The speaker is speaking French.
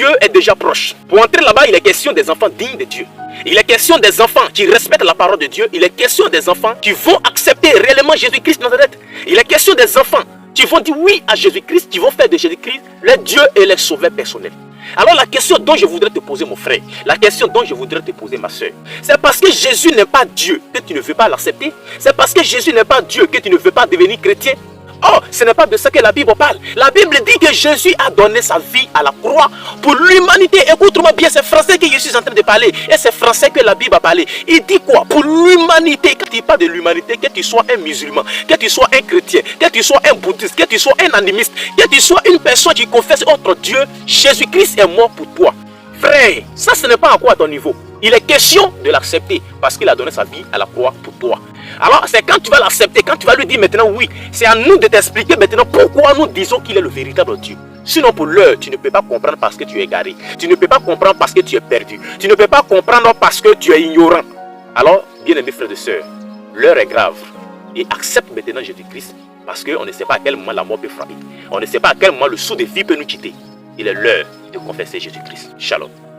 Dieu est déjà proche. Pour entrer là-bas, il est question des enfants dignes de Dieu. Il est question des enfants qui respectent la parole de Dieu. Il est question des enfants qui vont accepter réellement Jésus-Christ de Nazareth. Il est question des enfants qui vont dire oui à Jésus-Christ, qui vont faire de Jésus-Christ leur Dieu et leur sauveur personnel. Alors la question dont je voudrais te poser, mon frère, la question dont je voudrais te poser, ma soeur, c'est parce que Jésus n'est pas Dieu que tu ne veux pas l'accepter? C'est parce que Jésus n'est pas Dieu que tu ne veux pas devenir chrétien? Oh, ce n'est pas de ça que la Bible parle. La Bible dit que Jésus a donné sa vie à la croix pour l'humanité. Écoute-moi bien, c'est français que je suis en train de parler. Et c'est français que la Bible a parlé. Il dit quoi? Pour l'humanité. Quand il parle de l'humanité, que tu sois un musulman, que tu sois un chrétien, que tu sois un bouddhiste, que tu sois un animiste, que tu sois une personne qui confesse autre Dieu, Jésus-Christ est mort pour toi. Frère, ça ce n'est pas encore à ton niveau. Il est question de l'accepter parce qu'il a donné sa vie à la croix pour toi. Alors c'est quand tu vas l'accepter, quand tu vas lui dire maintenant oui, c'est à nous de t'expliquer maintenant pourquoi nous disons qu'il est le véritable Dieu. Sinon pour l'heure, tu ne peux pas comprendre parce que tu es égaré. Tu ne peux pas comprendre parce que tu es perdu. Tu ne peux pas comprendre parce que tu es ignorant. Alors, bien-aimés frères et sœurs, l'heure est grave. Et accepte maintenant Jésus-Christ parce qu'on ne sait pas à quel moment la mort peut frapper. On ne sait pas à quel moment le sceau de vie peut nous quitter. Il est l'heure de confesser Jésus-Christ. Shalom.